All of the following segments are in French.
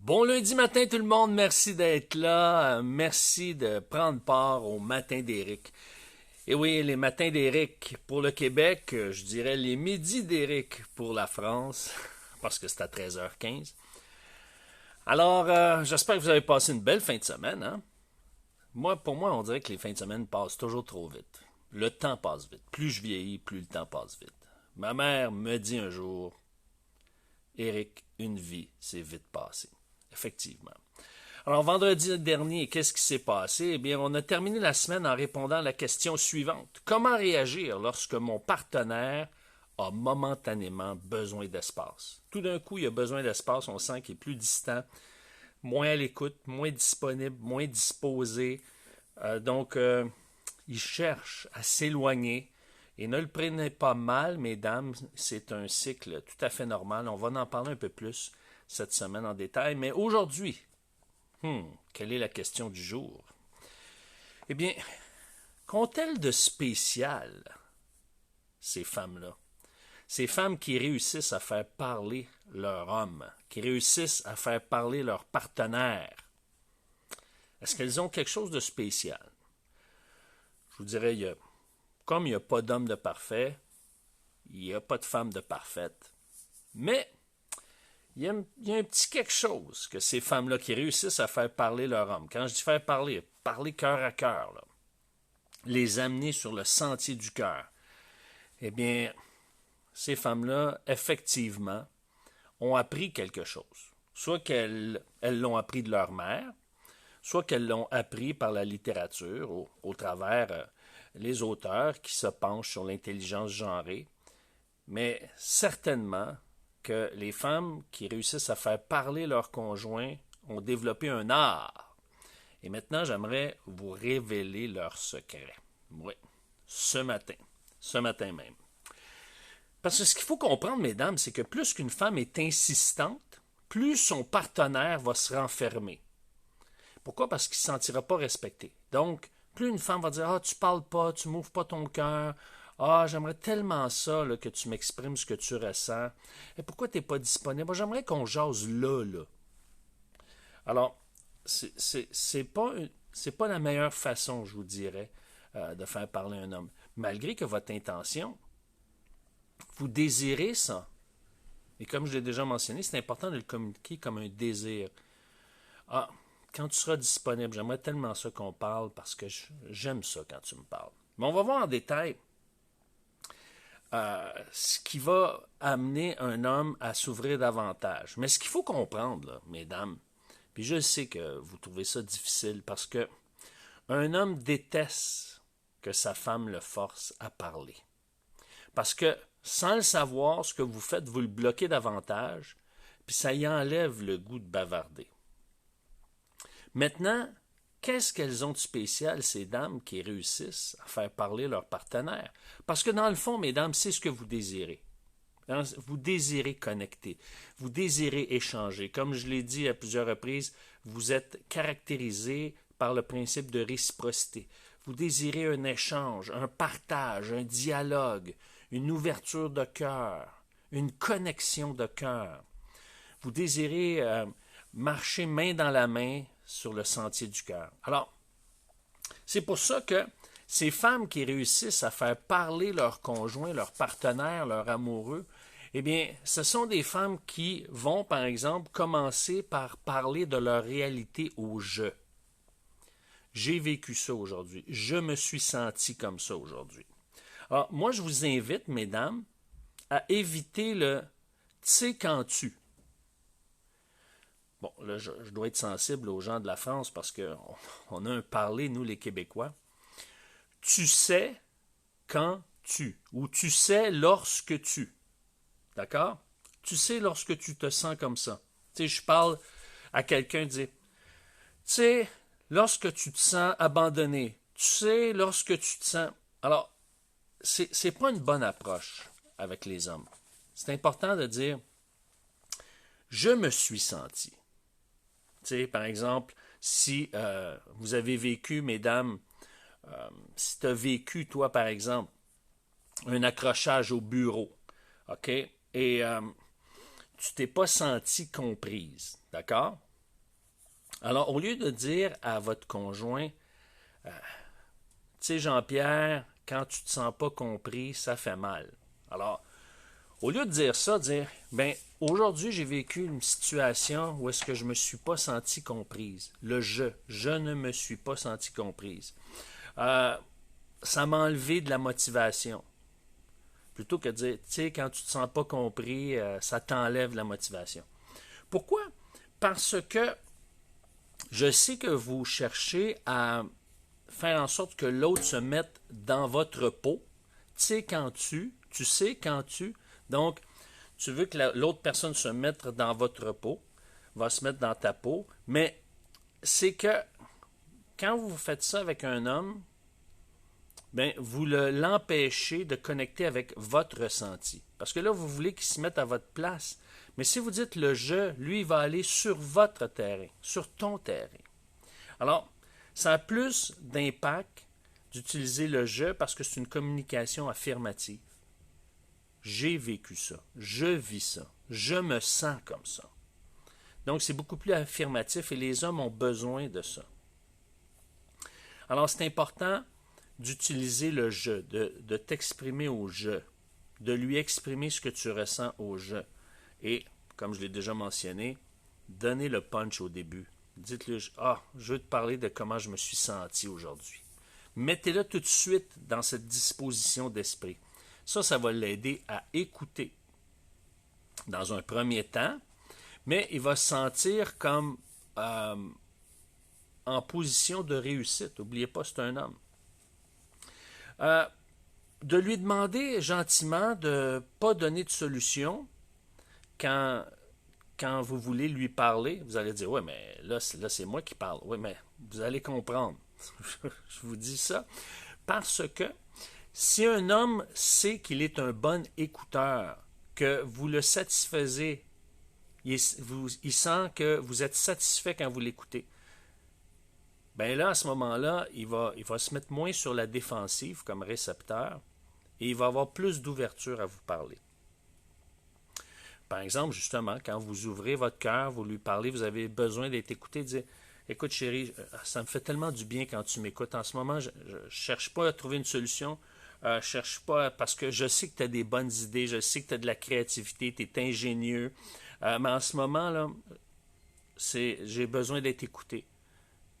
Bon lundi matin tout le monde, merci d'être là, merci de prendre part au matin d'Éric. Et oui, les matins d'Éric pour le Québec, je dirais les midis d'Éric pour la France, parce que c'est à 13h15. Alors, j'espère que vous avez passé une belle fin de semaine, hein? Pour moi, on dirait que les fins de semaine passent toujours trop vite. Le temps passe vite. Plus je vieillis, plus le temps passe vite. Ma mère me dit un jour, Éric, une vie, c'est vite passé. Effectivement. Alors, vendredi dernier, qu'est-ce qui s'est passé? Eh bien, on a terminé la semaine en répondant à la question suivante. Comment réagir lorsque mon partenaire a momentanément besoin d'espace? Tout d'un coup, il a besoin d'espace, on sent qu'il est plus distant, moins à l'écoute, moins disponible, moins disposé. Donc, il cherche à s'éloigner. Et ne le prenez pas mal, mesdames, c'est un cycle tout à fait normal. On va en parler un peu plus cette semaine en détail. Mais aujourd'hui, quelle est la question du jour? Eh bien, qu'ont-elles de spécial, ces femmes-là? Ces femmes qui réussissent à faire parler leur homme, qui réussissent à faire parler leur partenaire. Est-ce qu'elles ont quelque chose de spécial? Je vous dirais, comme il n'y a pas d'homme de parfait, il n'y a pas de femme de parfaite. Mais il y a un petit quelque chose que ces femmes-là qui réussissent à faire parler leur homme. Quand je dis faire parler, parler cœur à cœur, là, les amener sur le sentier du cœur. Eh bien, ces femmes-là, effectivement, ont appris quelque chose. Soit qu'elles l'ont appris de leur mère, soit qu'elles l'ont appris par la littérature, au travers les auteurs qui se penchent sur l'intelligence genrée, mais certainement que les femmes qui réussissent à faire parler leur conjoint ont développé un art. Et maintenant, j'aimerais vous révéler leur secret. Oui, ce matin même. Parce que ce qu'il faut comprendre, mesdames, c'est que plus qu'une femme est insistante, plus son partenaire va se renfermer. Pourquoi? Parce qu'il ne se sentira pas respecté. Donc, plus une femme va dire « Ah, tu parles pas, tu m'ouvres pas ton cœur. Ah, j'aimerais tellement ça là, que tu m'exprimes ce que tu ressens. Et pourquoi tu n'es pas disponible? Moi, j'aimerais qu'on jase là. » Alors, c'est pas la meilleure façon, je vous dirais, de faire parler un homme. Malgré que votre intention, vous désirez ça. Et comme je l'ai déjà mentionné, c'est important de le communiquer comme un désir. Ah, quand tu seras disponible, j'aimerais tellement ça qu'on parle parce que j'aime ça quand tu me parles. Mais on va voir en détail ce qui va amener un homme à s'ouvrir davantage. Mais ce qu'il faut comprendre, là, mesdames, puis je sais que vous trouvez ça difficile parce que un homme déteste que sa femme le force à parler. Parce que sans le savoir, ce que vous faites, vous le bloquez davantage, puis ça y enlève le goût de bavarder. Maintenant, qu'est-ce qu'elles ont de spécial, ces dames qui réussissent à faire parler leur partenaire? Parce que dans le fond, mesdames, c'est ce que vous désirez. Vous désirez connecter, vous désirez échanger. Comme je l'ai dit à plusieurs reprises, vous êtes caractérisé par le principe de réciprocité. Vous désirez un échange, un partage, un dialogue, une ouverture de cœur, une connexion de cœur. Vous désirez marcher main dans la main sur le sentier du cœur. Alors, c'est pour ça que ces femmes qui réussissent à faire parler leur conjoint, leur partenaire, leur amoureux, eh bien, ce sont des femmes qui vont, par exemple, commencer par parler de leur réalité au je. J'ai vécu ça aujourd'hui. Je me suis senti comme ça aujourd'hui. Alors, moi, je vous invite, mesdames, à éviter le « tu sais quand tu ». Bon, là, je dois être sensible aux gens de la France parce qu'on a un parler, nous, les Québécois. Tu sais quand tu, ou tu sais lorsque tu. D'accord? Tu sais lorsque tu te sens comme ça. Tu sais, je parle à quelqu'un, dire, tu sais, lorsque tu te sens abandonné. Tu sais, lorsque tu te sens... Alors, c'est pas une bonne approche avec les hommes. C'est important de dire, je me suis senti. Tu sais, par exemple, si vous avez vécu, mesdames, si tu as vécu, toi, par exemple, un accrochage au bureau, OK, et tu t'es pas senti comprise, d'accord? Alors, au lieu de dire à votre conjoint, tu sais, Jean-Pierre, quand tu te sens pas compris, ça fait mal. Alors, au lieu de dire ça, dire, ben, aujourd'hui, j'ai vécu une situation où est-ce que je me suis pas senti comprise. Le je ne me suis pas senti comprise. Ça m'a enlevé de la motivation. Plutôt que de dire, tu sais, quand tu te sens pas compris, ça t'enlève la motivation. Pourquoi? Parce que je sais que vous cherchez à faire en sorte que l'autre se mette dans votre peau. Tu sais tu sais quand tu. Donc, tu veux que l'autre personne se mette dans votre peau, va se mettre dans ta peau, mais c'est que quand vous faites ça avec un homme, ben, vous l'empêchez de connecter avec votre ressenti. Parce que là, vous voulez qu'il se mette à votre place. Mais si vous dites le je, lui, il va aller sur votre terrain, sur ton terrain. Alors, ça a plus d'impact d'utiliser le je parce que c'est une communication affirmative. J'ai vécu ça, je vis ça, je me sens comme ça. Donc, c'est beaucoup plus affirmatif et les hommes ont besoin de ça. Alors, c'est important d'utiliser le je, de t'exprimer au je, de lui exprimer ce que tu ressens au je. Et, comme je l'ai déjà mentionné, donnez le punch au début. Dites-le, je veux te parler de comment je me suis senti aujourd'hui. Mettez-le tout de suite dans cette disposition d'esprit. Ça va l'aider à écouter dans un premier temps, mais il va se sentir comme en position de réussite. N'oubliez pas, c'est un homme. De lui demander gentiment de ne pas donner de solution quand vous voulez lui parler. Vous allez dire, oui, mais là c'est moi qui parle. Oui, mais vous allez comprendre. Je vous dis ça parce que si un homme sait qu'il est un bon écouteur, que vous le satisfaisez, il sent que vous êtes satisfait quand vous l'écoutez, bien là, à ce moment-là, il va se mettre moins sur la défensive comme récepteur et il va avoir plus d'ouverture à vous parler. Par exemple, justement, quand vous ouvrez votre cœur, vous lui parlez, vous avez besoin d'être écouté, dire « Écoute chérie, ça me fait tellement du bien quand tu m'écoutes. En ce moment, je ne cherche pas à trouver une solution. Je cherche pas parce que je sais que tu as des bonnes idées, je sais que tu as de la créativité, tu es ingénieux. Mais en ce moment, là, j'ai besoin d'être écouté.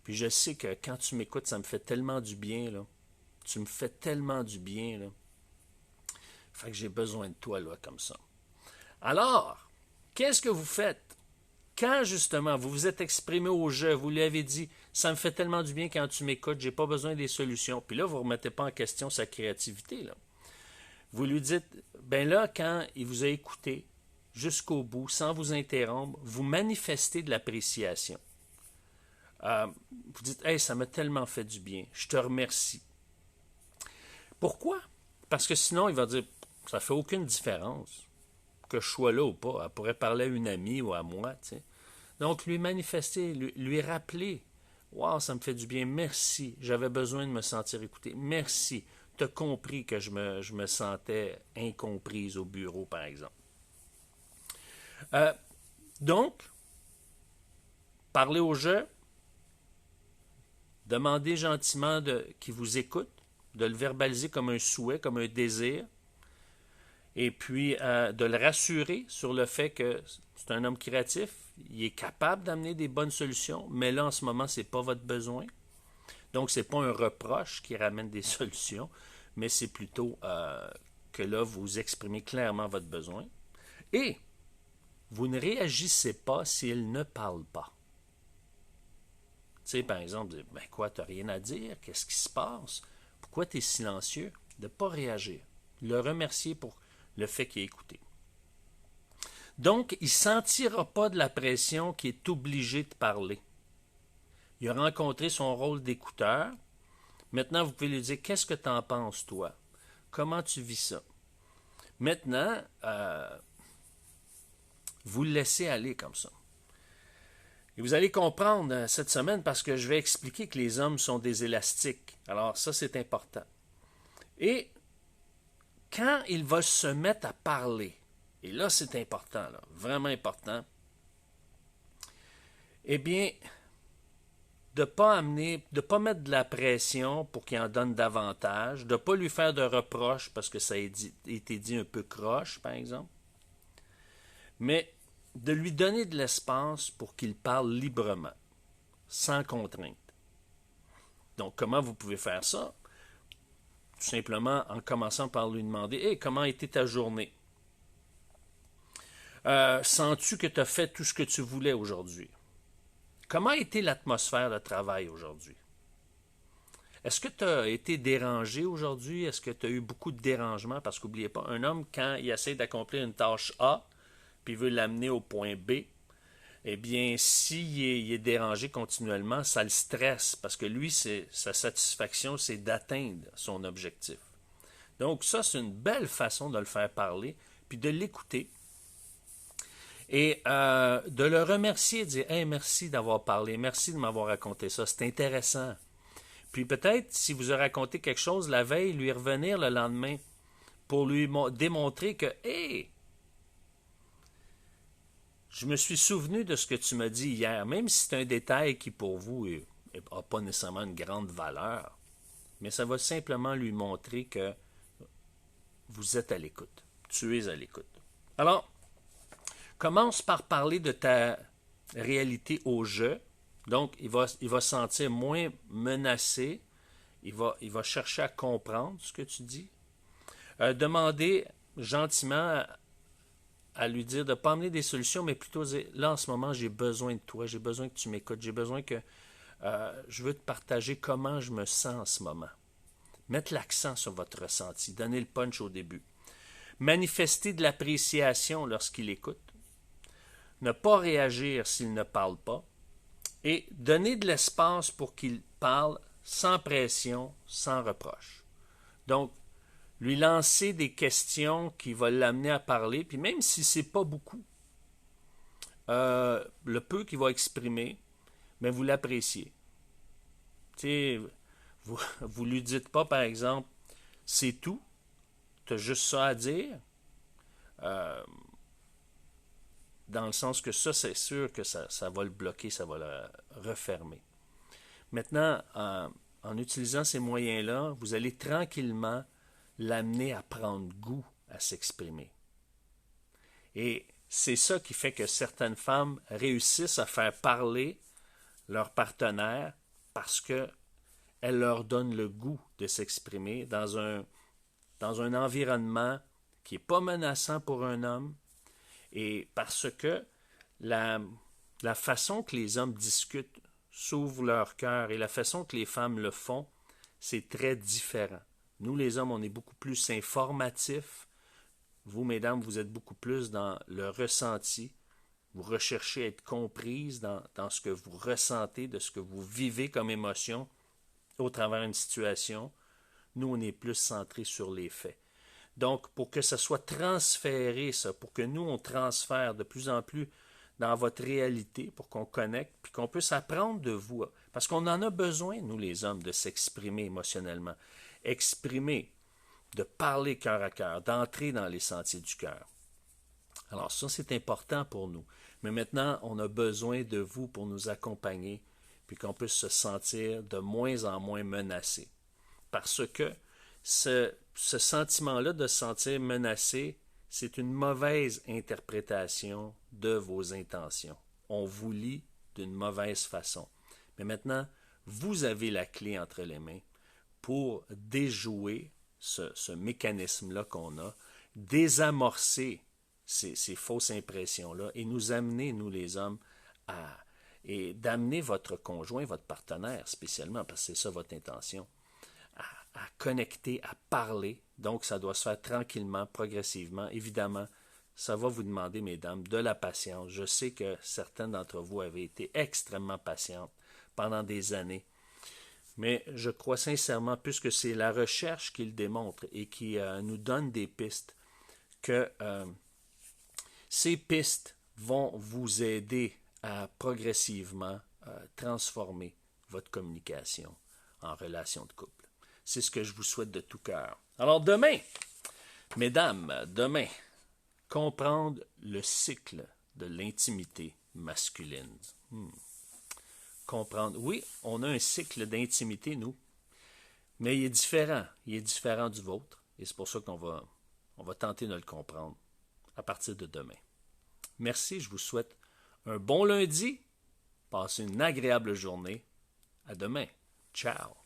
Puis je sais que quand tu m'écoutes, ça me fait tellement du bien, là. Tu me fais tellement du bien, là. Fait que j'ai besoin de toi, là, comme ça. » Alors, qu'est-ce que vous faites? Quand, justement, vous vous êtes exprimé au jeu, vous lui avez dit « Ça me fait tellement du bien quand tu m'écoutes, j'ai pas besoin des solutions. » Puis là, vous ne remettez pas en question sa créativité, là. Vous lui dites « Ben là, quand il vous a écouté jusqu'au bout, sans vous interrompre, vous manifestez de l'appréciation. Vous dites « Hey, ça m'a tellement fait du bien, je te remercie. » Pourquoi? Parce que sinon, il va dire « Ça fait aucune différence. » Que je sois là ou pas. Elle pourrait parler à une amie ou à moi. T'sais. Donc, lui manifester, lui rappeler. Wow, ça me fait du bien. Merci. J'avais besoin de me sentir écouté. Merci. Tu as compris que je me sentais incomprise au bureau, par exemple. Donc, parler au jeu, demander gentiment qu'il vous écoute, de le verbaliser comme un souhait, comme un désir. Et puis de le rassurer sur le fait que c'est un homme créatif, il est capable d'amener des bonnes solutions, mais là, en ce moment, ce n'est pas votre besoin. Donc, ce n'est pas un reproche qui ramène des solutions, mais c'est plutôt que là, vous exprimez clairement votre besoin. Et vous ne réagissez pas s'il ne parle pas. Tu sais, par exemple, ben quoi, tu n'as rien à dire? Qu'est-ce qui se passe? Pourquoi tu es silencieux? De ne pas réagir. Le remercier pour le fait qu'il ait écouté. Donc, il ne sentira pas de la pression qu'il est obligé de parler. Il a rencontré son rôle d'écouteur. Maintenant, vous pouvez lui dire, qu'est-ce que tu en penses, toi? Comment tu vis ça? Maintenant, vous le laissez aller comme ça. Et vous allez comprendre cette semaine parce que je vais expliquer que les hommes sont des élastiques. Alors ça, c'est important. Et quand il va se mettre à parler, et là, c'est important, là, vraiment important, eh bien, de ne pas mettre de la pression pour qu'il en donne davantage, de ne pas lui faire de reproches parce que ça a été dit un peu croche, par exemple, mais de lui donner de l'espace pour qu'il parle librement, sans contrainte. Donc, comment vous pouvez faire ça? Tout simplement en commençant par lui demander « Hey, comment a été ta journée? Sens-tu que tu as fait tout ce que tu voulais aujourd'hui? Comment a été l'atmosphère de travail aujourd'hui? Est-ce que tu as été dérangé aujourd'hui? Est-ce que tu as eu beaucoup de dérangements? Parce qu'oubliez pas, un homme, quand il essaie d'accomplir une tâche A, puis il veut l'amener au point B, eh bien, s'il est dérangé continuellement, ça le stresse, parce que lui, sa satisfaction, c'est d'atteindre son objectif. Donc ça, c'est une belle façon de le faire parler, puis de l'écouter, et de le remercier, de dire « Hey, merci d'avoir parlé, merci de m'avoir raconté ça, c'est intéressant. » Puis peut-être, si vous a raconté quelque chose la veille, lui revenir le lendemain pour lui démontrer que « Hey, je me suis souvenu de ce que tu m'as dit hier, même si c'est un détail qui pour vous n'a pas nécessairement une grande valeur, mais ça va simplement lui montrer que vous êtes à l'écoute, tu es à l'écoute. » Alors, commence par parler de ta réalité au jeu. Donc, il va se sentir moins menacé. Il va chercher à comprendre ce que tu dis. Demander gentiment à lui dire de ne pas amener des solutions, mais plutôt dire, là, en ce moment, j'ai besoin de toi, j'ai besoin que tu m'écoutes, j'ai besoin que je veux te partager comment je me sens en ce moment. Mettre l'accent sur votre ressenti, donner le punch au début. Manifester de l'appréciation lorsqu'il écoute. Ne pas réagir s'il ne parle pas. Et donner de l'espace pour qu'il parle sans pression, sans reproche. Donc, lui lancer des questions qui vont l'amener à parler, puis même si c'est pas beaucoup, le peu qu'il va exprimer, mais vous l'appréciez. Tu sais, vous lui dites pas, par exemple, c'est tout, tu as juste ça à dire, dans le sens que ça, c'est sûr que ça va le bloquer, ça va le refermer. Maintenant, en utilisant ces moyens-là, vous allez tranquillement l'amener à prendre goût à s'exprimer. Et c'est ça qui fait que certaines femmes réussissent à faire parler leur partenaire parce qu'elles leur donnent le goût de s'exprimer dans un environnement qui n'est pas menaçant pour un homme, et parce que la façon que les hommes discutent, s'ouvrent leur cœur, et la façon que les femmes le font, c'est très différent. Nous, les hommes, on est beaucoup plus informatifs. Vous, mesdames, vous êtes beaucoup plus dans le ressenti. Vous recherchez à être comprises dans ce que vous ressentez, de ce que vous vivez comme émotion au travers d'une situation. Nous, on est plus centrés sur les faits. Donc, pour que ça soit transféré, ça, pour que nous, on transfère de plus en plus dans votre réalité, pour qu'on connecte, puis qu'on puisse apprendre de vous. Parce qu'on en a besoin, nous, les hommes, de s'exprimer émotionnellement. Exprimer, de parler cœur à cœur, d'entrer dans les sentiers du cœur. Alors ça, c'est important pour nous. Mais maintenant, on a besoin de vous pour nous accompagner, puis qu'on puisse se sentir de moins en moins menacé. Parce que ce sentiment-là de se sentir menacé, c'est une mauvaise interprétation de vos intentions. On vous lit d'une mauvaise façon. Mais maintenant, vous avez la clé entre les mains pour déjouer ce mécanisme-là qu'on a, désamorcer ces fausses impressions-là et nous amener, nous les hommes, et d'amener votre conjoint, votre partenaire spécialement, parce que c'est ça votre intention, à connecter, à parler. Donc, ça doit se faire tranquillement, progressivement. Évidemment, ça va vous demander, mesdames, de la patience. Je sais que certaines d'entre vous avaient été extrêmement patientes pendant des années. Mais je crois sincèrement, puisque c'est la recherche qui le démontre et qui nous donne des pistes, que ces pistes vont vous aider à progressivement transformer votre communication en relation de couple. C'est ce que je vous souhaite de tout cœur. Alors demain, mesdames, demain, comprendre le cycle de l'intimité masculine. comprendre. Oui, on a un cycle d'intimité, nous, mais il est différent. Il est différent du vôtre. Et c'est pour ça on va tenter de le comprendre à partir de demain. Merci, je vous souhaite un bon lundi. Passez une agréable journée. À demain. Ciao.